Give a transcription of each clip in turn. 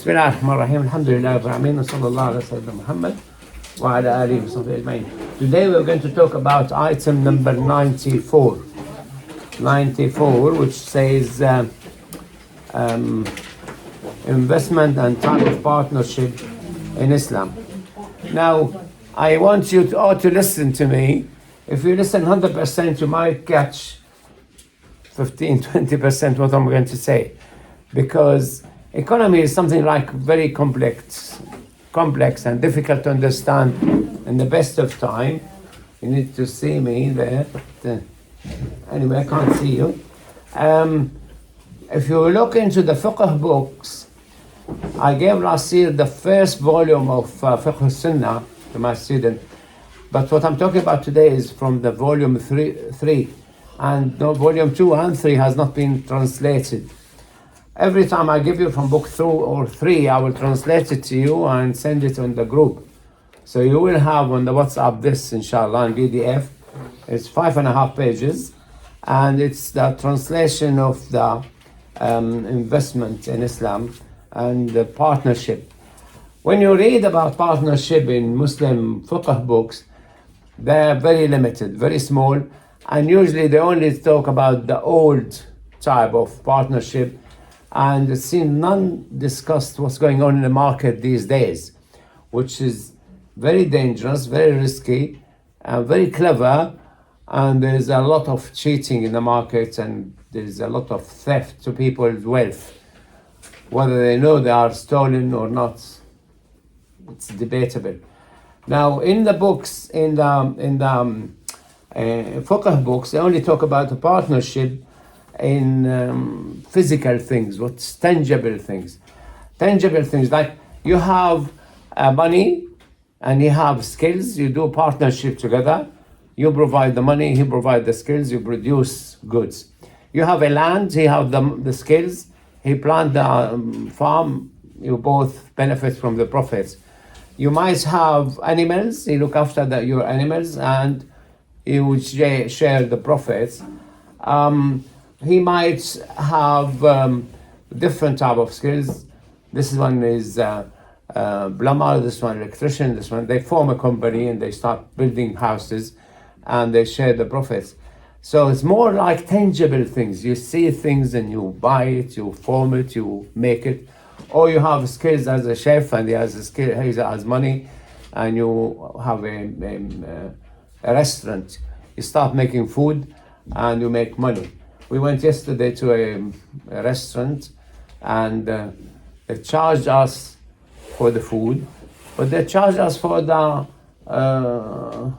بسم الله الرحمن الرحيم الحمد لله رب العالمين وصلى الله على سيدنا محمد وعلى آله وصحبه أجمعين. Today we're going to talk about item number 94, which says investment and type of partnership in Islam. Now, I want you all to listen to me. If you listen 100%, you might catch 15-20% what I'm going to say, because economy is something like very complex and difficult to understand in the best of time. You need to see me there, but anyway, I can't see you. If you look into the fiqh books, I gave last year the first volume of Fiqh Sunnah to my student, but what I'm talking about today is from the volume 3, and no, volume 2 and 3 has not been translated. Every time I give you from book 2 or 3, I will translate it to you and send it on the group. So you will have on the WhatsApp this, inshallah, in PDF. It's 5.5 pages, and it's the translation of the investment in Islam and the partnership. When you read about partnership in Muslim fiqh books, they're very limited, very small, and usually they only talk about the old type of partnership, and it seems none discussed what's going on in the market these days, which is very dangerous, very risky, and very clever, and there's a lot of cheating in the market, and there's a lot of theft to people's wealth. Whether they know they are stolen or not, it's debatable. Now, in the books, in the fiqh books, they only talk about the partnership in physical things, what's tangible things. Tangible things like you have money and you have skills, you do partnership together. You provide the money, he provides the skills, you produce goods. You have a land, he have the skills, he plant the farm, you both benefit from the profits. You might have animals, he look after your animals, and you would share the profits. He might have different type of skills. This one is plumber, this one electrician, this one. They form a company and they start building houses and they share the profits. So it's more like tangible things. You see things and you buy it, you form it, you make it. Or you have skills as a chef and he has money, and you have a restaurant. You start making food and you make money. We went yesterday to a restaurant, and they charged us for the food, but they charged us for the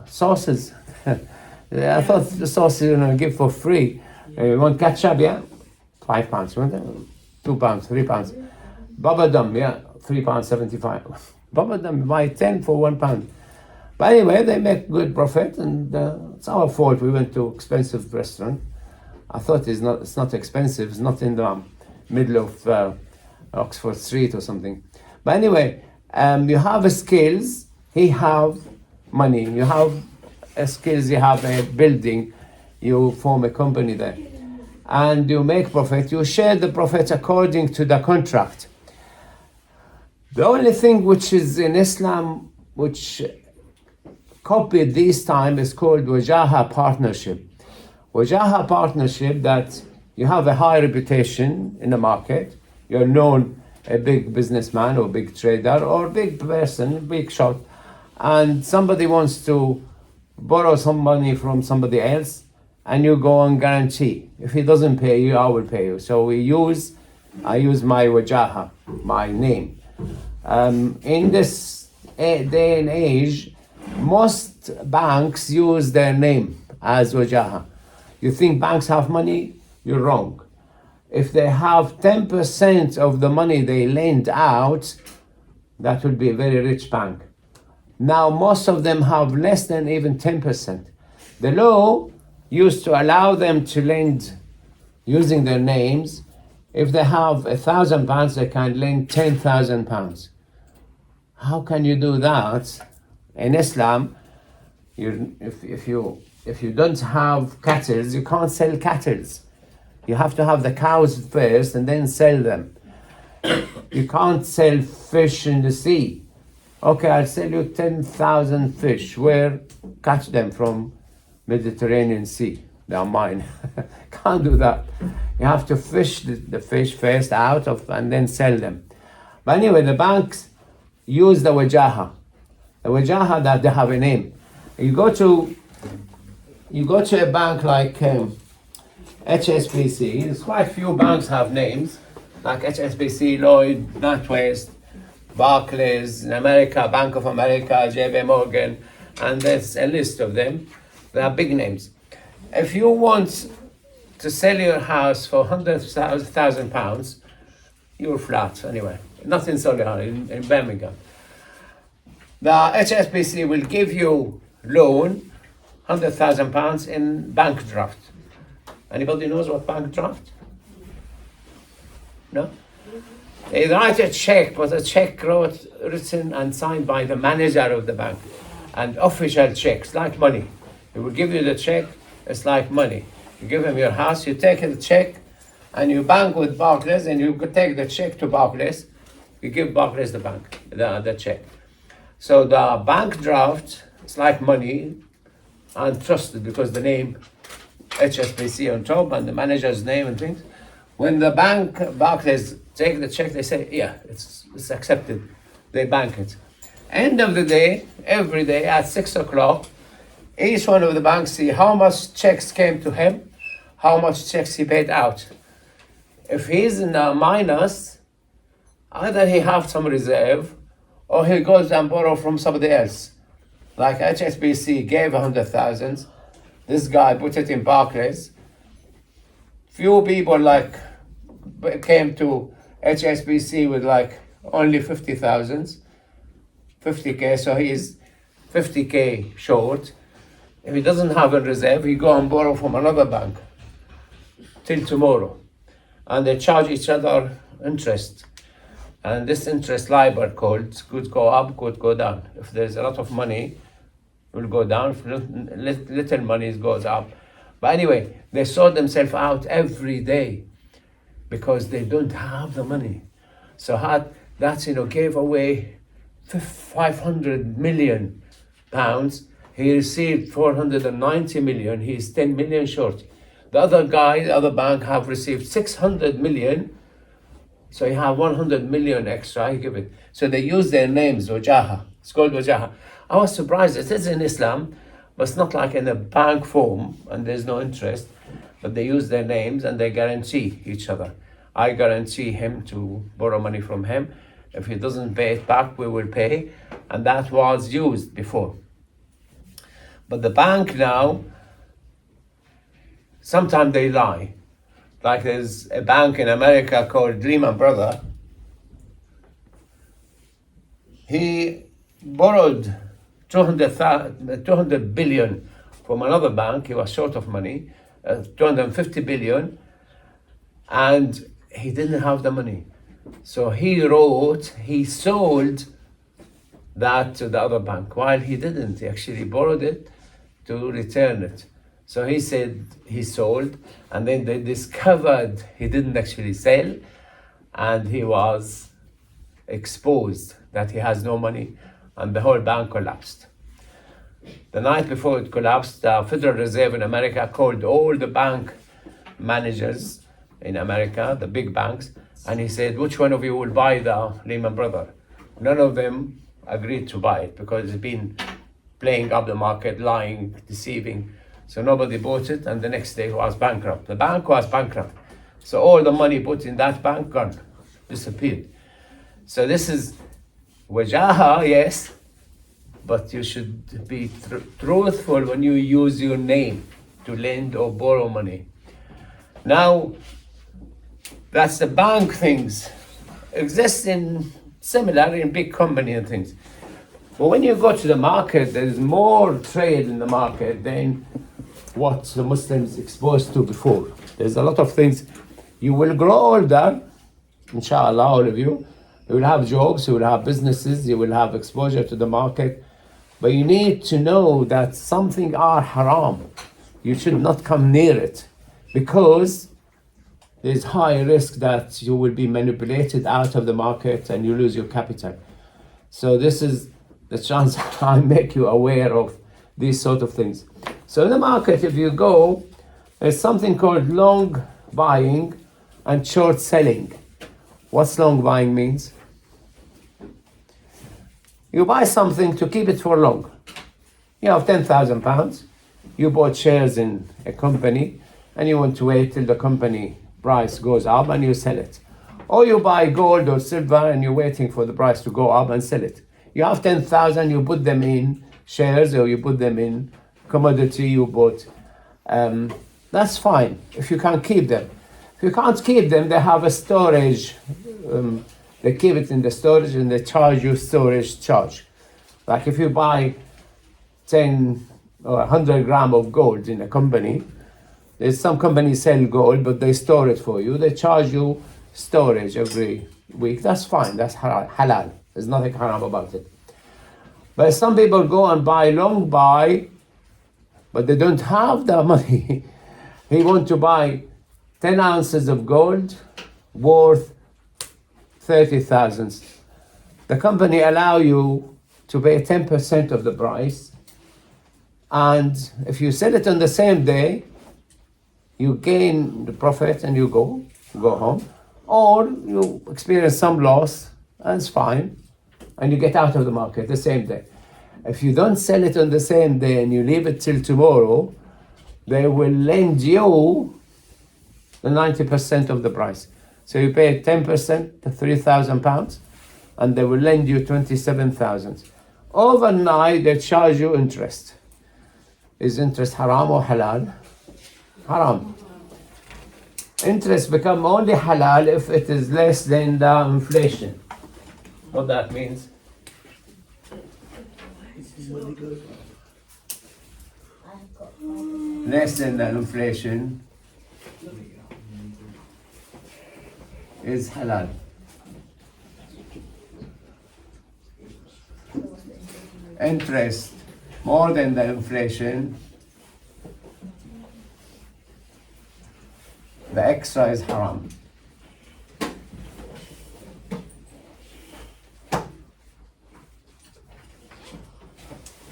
sauces. I thought the sauces you're going to give for free. You want ketchup, yeah? £5. You want £2, £3. Babadum, yeah, £3.75. Babadum, buy 10 for £1. But anyway, they make good profit, and it's our fault. We went to expensive restaurant. I thought it's not expensive. It's not in the middle of Oxford Street or something. But anyway, you have skills. He have money. You have skills. You have a building. You form a company there, and you make profit. You share the profit according to the contract. The only thing which is in Islam which copied this time is called wajaha partnership. Wajaha partnership, that you have a high reputation in the market, you're known a big businessman or big trader or big person, big shot, and somebody wants to borrow some money from somebody else, and you go on guarantee. If he doesn't pay you, I will pay you. So I use my wajaha, my name. In this day and age, most banks use their name as wajaha. You think banks have money? You're wrong. If they have 10% of the money they lend out, that would be a very rich bank. Now, most of them have less than even 10%. The law used to allow them to lend using their names. If they have £1,000, they can lend £10,000. How can you do that? In Islam, if you don't have cattle, you can't sell cattle. You have to have the cows first and then sell them. You can't sell fish in the sea. Okay, I'll sell you 10,000 fish. Where? Catch them from Mediterranean Sea. They are mine. Can't do that. You have to fish the fish first out of and then sell them. But anyway, the banks use the wajaha. The wajaha that they have a name. You go to a bank like HSBC. There's quite few banks have names like HSBC, Lloyd, NatWest, Barclays, in America, Bank of America, JP Morgan, and there's a list of them. They are big names. If you want to sell your house for £100,000, you're flat anyway. Not in Solihull, in Birmingham. The HSBC will give you loan, £100,000 in bank draft. Anybody knows what bank draft? No? They write a check, but a check written and signed by the manager of the bank. And official checks, like money. He will give you the check, it's like money. You give him your house, you take the check, and you bank with Barclays, and you take the check to Barclays. You give Barclays the check. So the bank draft is like money and trusted because the name HSBC on top and the manager's name and things. When the bank, Barclays, take the check, they say, yeah, it's accepted. They bank it. End of the day, every day at 6 o'clock, each one of the banks see how much checks came to him, how much checks he paid out. If he's in a minus, either he have some reserve or he goes and borrow from somebody else. Like HSBC gave 100,000, this guy put it in Barclays. Few people came to HSBC with only 50,000, 50K, so he is 50K short. If he doesn't have a reserve, he go and borrow from another bank till tomorrow. And they charge each other interest. And this interest LIBOR called could go up, could go down. If there's a lot of money, it will go down. If little money, it goes up. But anyway, they sort themselves out every day because they don't have the money. So that's gave away 500 million pounds. He received 490 million. He's 10 million short. The other guy, the other bank, have received 600 million. So you have 100 million extra, you give it. So they use their names, wajaha. It's called wajaha. I was surprised. It is in Islam, but it's not like in a bank form, and there's no interest. But they use their names and they guarantee each other. I guarantee him to borrow money from him. If he doesn't pay it back, we will pay. And that was used before. But the bank now, sometimes they lie. Like there's a bank in America called Lehman Brothers. He borrowed 200 billion from another bank. He was short of money, 250 billion, and he didn't have the money. So he sold that to the other bank, while he didn't. He actually borrowed it to return it. So he said he sold, and then they discovered he didn't actually sell, and he was exposed that he has no money, and the whole bank collapsed. The night before it collapsed, the Federal Reserve in America called all the bank managers in America, the big banks, and he said, which one of you will buy the Lehman Brothers? None of them agreed to buy it because it's been playing up the market, lying, deceiving. So nobody bought it, and the next day it was bankrupt. The bank was bankrupt. So all the money put in that bank, gone, disappeared. So this is wajaha, yes, but you should be truthful when you use your name to lend or borrow money. Now, that's the bank things. Exist in similar in big company and things. But when you go to the market, there's more trade in the market than what the Muslims exposed to before. There's a lot of things. You will grow older, inshallah, all of you. You will have jobs, you will have businesses, you will have exposure to the market. But you need to know that something are haram. You should not come near it. Because there's high risk that you will be manipulated out of the market and you lose your capital. So this is the chance I make you aware of these sort of things. So in the market, if you go, there's something called long buying and short selling. What's long buying means? You buy something to keep it for long. You have £10,000. You bought shares in a company and you want to wait till the company price goes up and you sell it. Or you buy gold or silver and you're waiting for the price to go up and sell it. You have 10,000, you put them in shares or you put them in commodity you bought. That's fine if you can keep them. If you can't keep them, they have a storage. They keep it in the storage and they charge you storage charge. Like if you buy 10 or 100 grams of gold in a company, there's some companies sell gold, but they store it for you. They charge you storage every week. That's fine. That's halal. There's nothing haram about it. But some people go and buy long buy, but they don't have the money. They want to buy 10 ounces of gold worth 30,000. The company allow you to pay 10% of the price. And if you sell it on the same day, you gain the profit and you go home. Or you experience some loss, that's fine. And you get out of the market the same day. If you don't sell it on the same day and you leave it till tomorrow, they will lend you the 90% of the price. So you pay 10% to £3,000 and they will lend you 27,000. Overnight, they charge you interest. Is interest haram or halal? Haram. Interest become only halal if it is less than the inflation. What that means? Less than the inflation is halal. Interest more than the inflation, the extra is haram.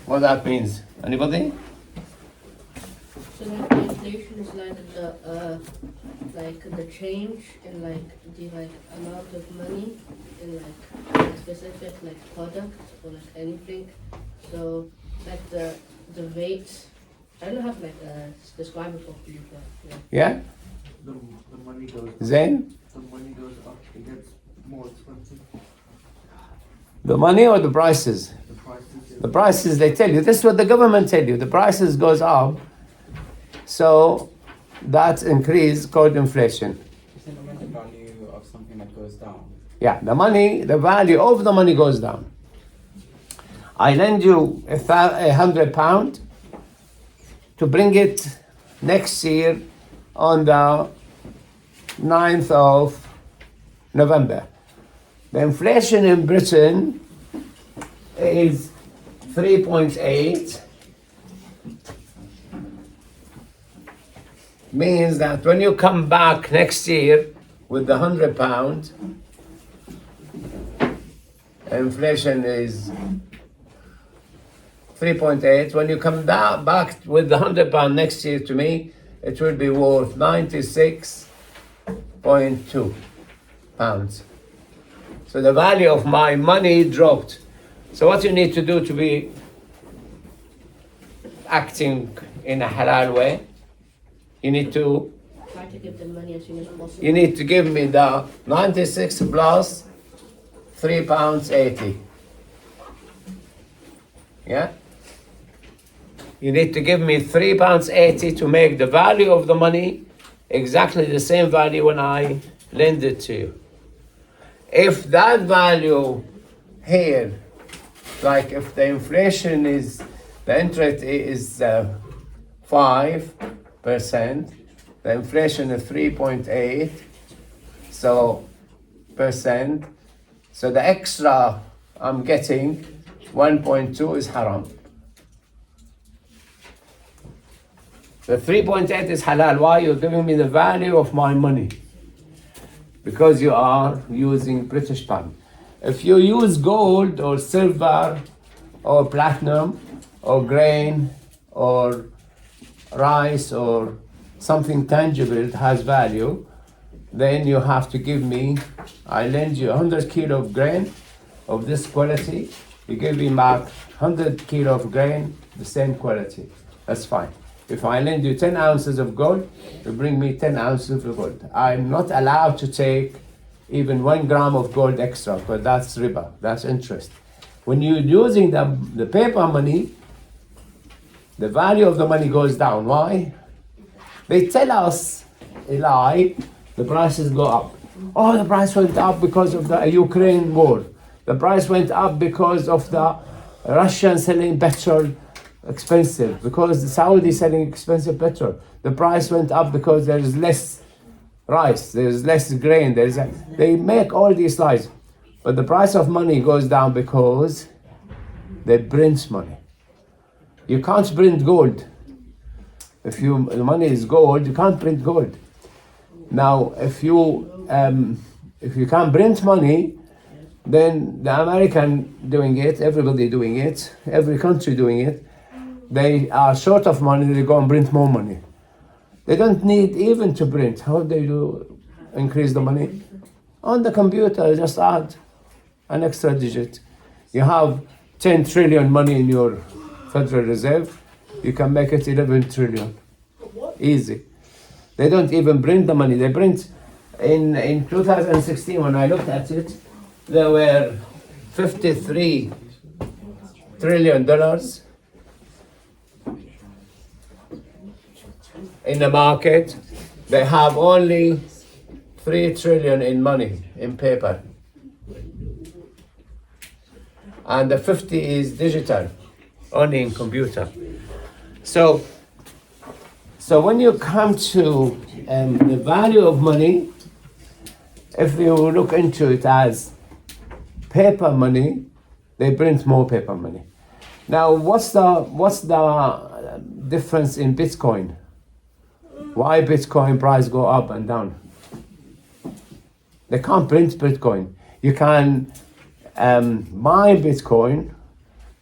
What that means? Anybody? So like the inflation is like the change in like the amount of money in like a specific like product or like anything. So like the rate, I don't have like a describe it properly, but Yeah? The money goes Zain? the money goes up, it gets more expensive. The money or the prices? The prices The prices, they tell you. This is what the government tell you. The prices goes up. So that increase called inflation. Isn't the money value of something that goes down? Yeah, the value of the money goes down. I lend you £100 to bring it next year on the 9th of November. The inflation in Britain is 3.8. Means that when you come back next year with the £100, inflation is 3.8. When you come back with the £100 next year to me, it will be worth 96.2 pounds. So the value of my money dropped. So what you need to do to be acting in a halal way, you need to try to give them money as soon as possible. You need to give me the 96 plus £3.80. Yeah? You need to give me £3.80 to make the value of the money exactly the same value when I lend it to you. If that value here, like if the inflation is, the interest is 5%, the inflation is 3.8, so percent. So the extra I'm getting, 1.2 is haram. The 3.8 is halal. Why? You're giving me the value of my money. because you are using British pound. If you use gold or silver or platinum or grain or rice or something tangible that has value, then you have to give me, I lend you 100 kilo of grain of this quality, you give me back 100 kilo of grain, the same quality. That's fine. If I lend you 10 ounces of gold, you bring me 10 ounces of gold. I'm not allowed to take even 1 gram of gold extra, because that's riba, that's interest. When you're using the paper money, the value of the money goes down. Why? They tell us a lie, the prices go up. Oh, the price went up because of the Ukraine war. The price went up because of the Russian selling petrol expensive, because the Saudi selling expensive petrol. The price went up because there is less rice, there's less grain, they make all these lies. But the price of money goes down because they print money. You can't print gold. If the money is gold, you can't print gold. Now, if you can't print money, then the American doing it, everybody doing it, every country doing it, they are short of money, they go and print more money. They don't need even to print. How do you increase the money? On the computer, just add an extra digit. You have 10 trillion money in your Federal Reserve, you can make it 11 trillion. Easy. They don't even print the money. They print, in 2016, when I looked at it, there were $53 trillion in the market. They have only 3 trillion in money, in paper. And the 50 is digital, only in computer. So when you come to the value of money, if you look into it as paper money, they print more paper money. Now, what's the difference in Bitcoin? Why Bitcoin price go up and down? They can't print Bitcoin. You can buy Bitcoin.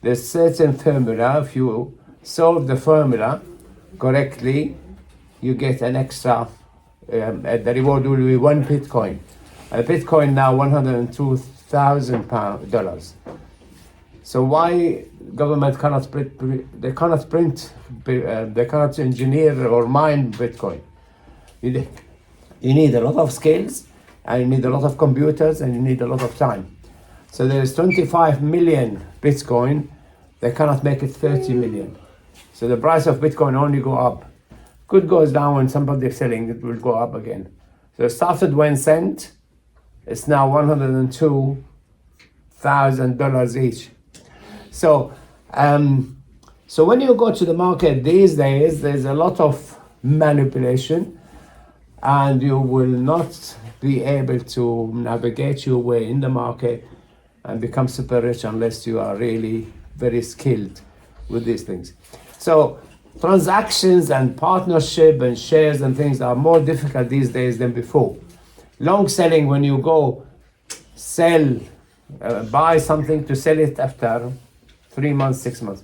There's certain formula. If you solve the formula correctly, you get an extra. The reward will be 1 Bitcoin. A Bitcoin now $102,000. So why government cannot print? They cannot print. They cannot engineer or mine Bitcoin. You need a lot of skills, and you need a lot of computers, and you need a lot of time. So there is 25 million Bitcoin. They cannot make it 30 million. So the price of Bitcoin only go up. Could goes down when somebody is selling, it will go up again. So it started 1 cent. It's now $102,000 each. So when you go to the market these days, there's a lot of manipulation, and you will not be able to navigate your way in the market and become super rich unless you are really very skilled with these things. So transactions and partnership and shares and things are more difficult these days than before. Long selling, when you go sell, buy something to sell it after 3 months, 6 months.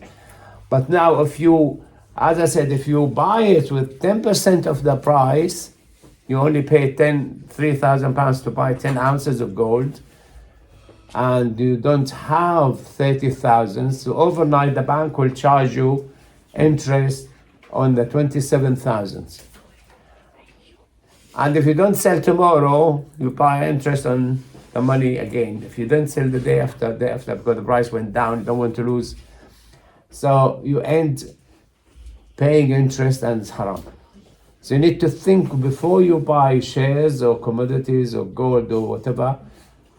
But now if you, as I said, if you buy it with 10% of the price, you only pay £3,000 to buy 10 ounces of gold, and you don't have 30,000, so overnight the bank will charge you interest on the 27,000. And if you don't sell tomorrow, you pay interest on the money again. If you don't sell the day after, because the price went down, you don't want to lose. So you end paying interest, and it's haram. So you need to think before you buy shares or commodities or gold or whatever,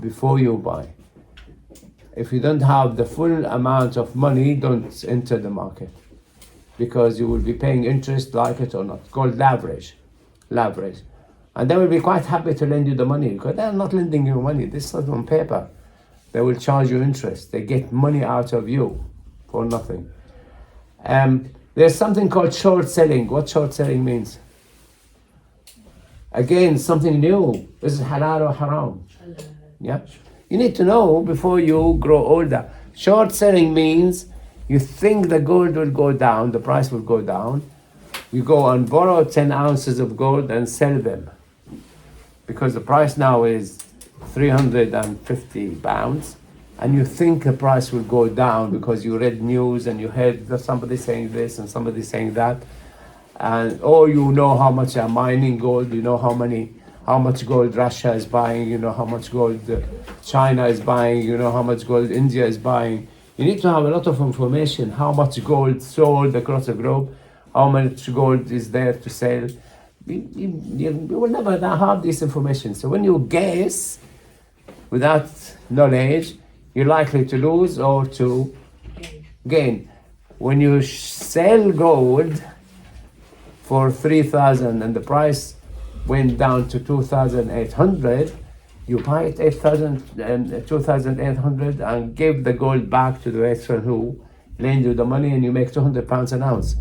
before you buy. If you don't have the full amount of money, don't enter the market, because you will be paying interest, like it or not. It's called leverage. And they will be quite happy to lend you the money, because they're not lending you money. This is not on paper. They will charge you interest. They get money out of you for nothing. There's something called short selling. What short selling means? Again, something new. This is halal or haram. Yeah, you need to know before you grow older. Short selling means you think the gold will go down, the price will go down. You go and borrow 10 ounces of gold and sell them, because the price now is 350 pounds, and you think the price will go down because you read news and you heard that somebody saying this and somebody saying that, and you know how much are mining gold, you know how much gold Russia is buying, you know how much gold China is buying, you know how much gold India is buying. You need to have a lot of information, how much gold sold across the globe, how much gold is there to sell. You will never have this information. So when you guess without knowledge, you're likely to lose or to gain. When you sell gold for 3,000 and the price went down to 2,800, you buy it 2,800 and give the gold back to the person who lent you the money, and you make 200 pounds an ounce.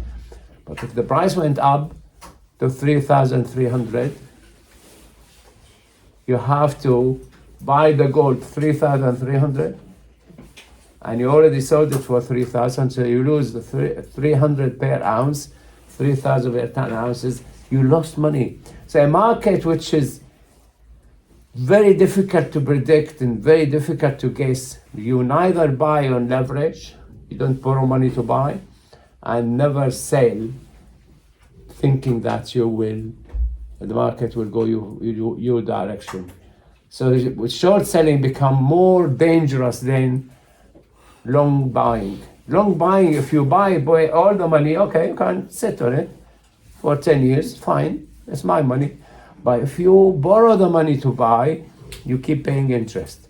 But if the price went up to 3,300, you have to buy the gold 3,300, and you already sold it for 3,000, so you lose the 300 per ounce, 3,000 per 10 ounces, you lost money. So a market which is very difficult to predict and very difficult to guess, you neither buy on leverage, you don't borrow money to buy, and never sell thinking that the market will go your direction. So with short selling become more dangerous than long buying. Long buying, if you buy all the money, okay, you can sit on it for 10 years, fine, it's my money. But if you borrow the money to buy, you keep paying interest.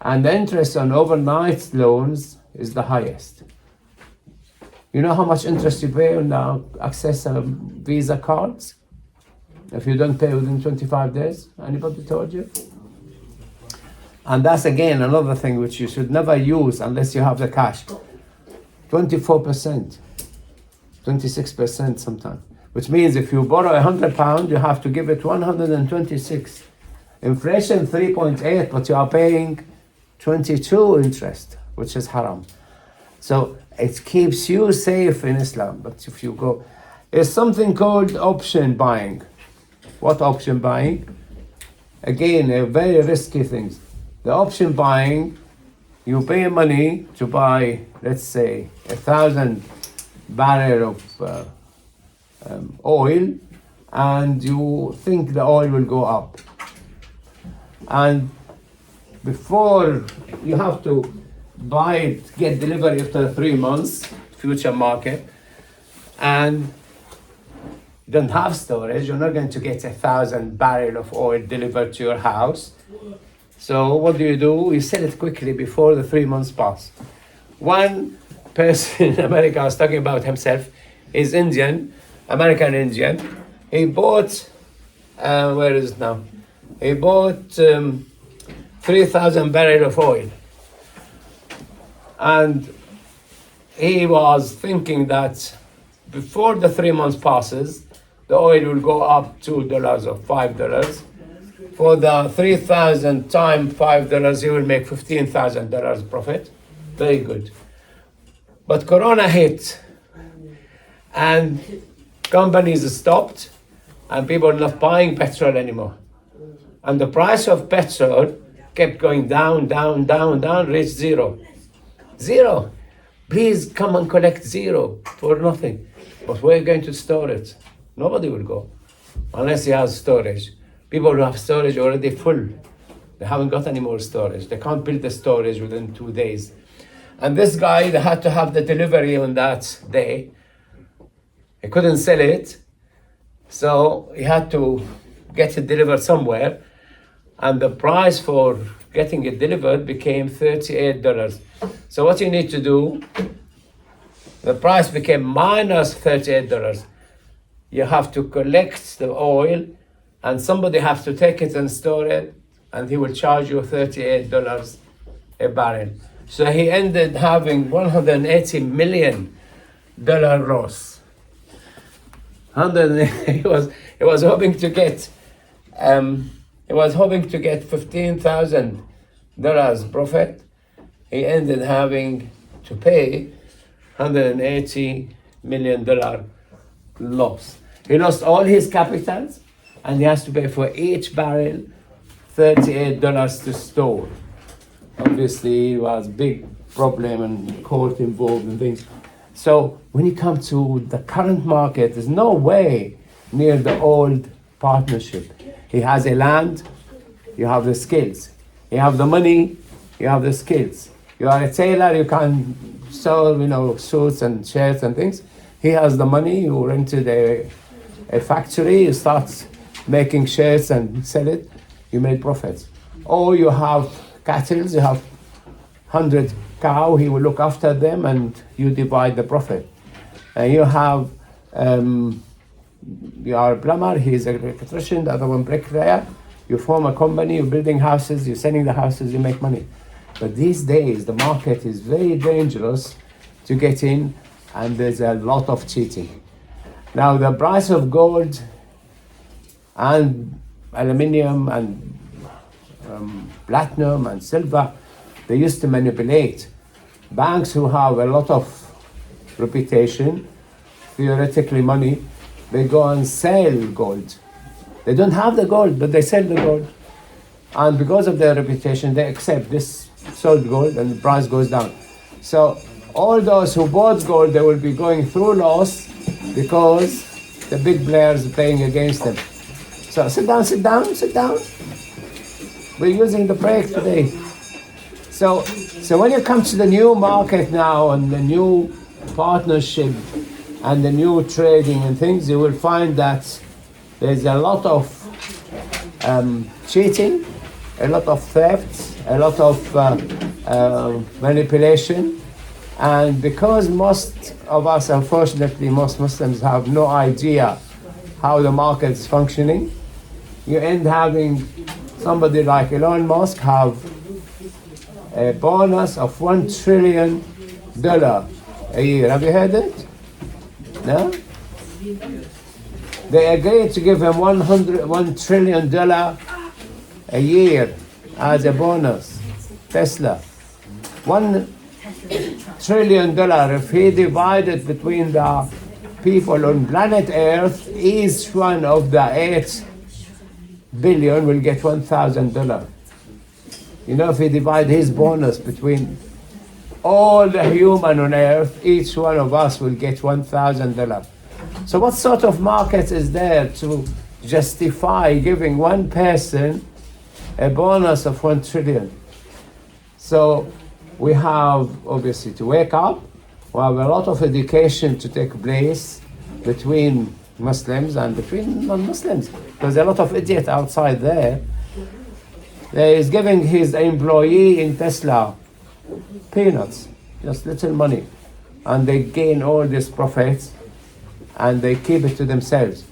And the interest on overnight loans is the highest. You know how much interest you pay on access Visa cards? If you don't pay within 25 days, anybody told you? And that's again another thing which you should never use unless you have the cash. 24%, 26% sometimes. Which means if you borrow £100, you have to give it 126. Inflation 3.8, but you are paying 22 interest, which is haram. So it keeps you safe in Islam. But if you go, there's something called option buying. What option buying? Again, a very risky thing. The option buying, you pay money to buy, let's say, 1,000 barrels of oil, and you think the oil will go up. And before you have to buy it, get delivery after 3 months, future market, and you don't have storage, you're not going to get 1,000 barrels of oil delivered to your house. So what do? You sell it quickly before the 3 months pass. One person in America was talking about himself, is Indian, American Indian. He bought, where is it now? He bought 3,000 barrels of oil. And he was thinking that before the 3 months passes, the oil will go up $2 or $5. For the 3,000 times $5, he will make $15,000 profit. Very good. But Corona hit, and companies stopped, and people are not buying petrol anymore. And the price of petrol kept going down, reached zero. Zero. Please come and collect zero for nothing. But where are you going to store it? Nobody will go, unless he has storage. People who have storage already full. They haven't got any more storage. They can't build the storage within 2 days. And this guy, they had to have the delivery on that day. He couldn't sell it, so he had to get it delivered somewhere. And the price for getting it delivered became $38. So what you need to do, the price became minus $38. You have to collect the oil, and somebody has to take it and store it, and he will charge you $38 a barrel. So he ended having $180 million loss. He was hoping to get He was hoping to get $15,000 profit. He ended having to pay $180 million loss. He lost all his capitals, and he has to pay for each barrel $38 to store. Obviously, it was a big problem and court involved and things. So when you come to the current market, there's no way near the old partnership. He has a land, you have the skills. You have the money, you have the skills. You are a tailor, you can sew, suits and shirts and things. He has the money, you rented a factory, you start making shirts and sell it, you make profits. Or you have cattle, you have 100 cow, he will look after them and you divide the profit. And you have, you are a plumber, he's an electrician, the other one bricklayer. You form a company, you're building houses, you're selling the houses, you make money. But these days, the market is very dangerous to get in, and there's a lot of cheating. Now, the price of gold and aluminium and platinum and silver, they used to manipulate. Banks who have a lot of reputation, theoretically money, they go and sell gold. They don't have the gold, but they sell the gold. And because of their reputation, they accept this sold gold and the price goes down. So all those who bought gold, they will be going through loss because the big players are playing against them. So sit down. We're using the break today. So when you come to the new market now and the new partnership and the new trading and things, you will find that there's a lot of cheating, a lot of theft, a lot of manipulation. And because most of us, unfortunately, most Muslims have no idea how the market is functioning, you end having somebody like Elon Musk have a bonus of $1 trillion a year. Have you heard it? No? They agreed to give him $1 trillion a year as a bonus. Tesla. $1 trillion, if he divided between the people on planet Earth, each one of the 8 billion will get $1,000. If he divide his bonus between all the human on Earth, each one of us will get $1,000. So what sort of market is there to justify giving one person a bonus of 1 trillion? So we have obviously to wake up. We have a lot of education to take place between Muslims and between non-Muslims. There's a lot of idiot outside there. He's giving his employee in Tesla peanuts, just little money, and they gain all these profits and they keep it to themselves.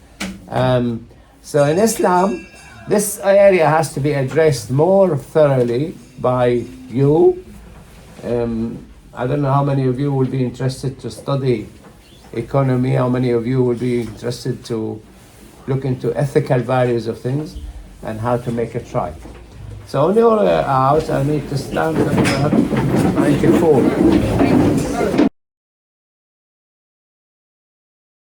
So in Islam, this area has to be addressed more thoroughly by you. I don't know how many of you will be interested to study economy, how many of you will be interested to look into ethical values of things and how to make it right. So on your way out, I need to stand at 94.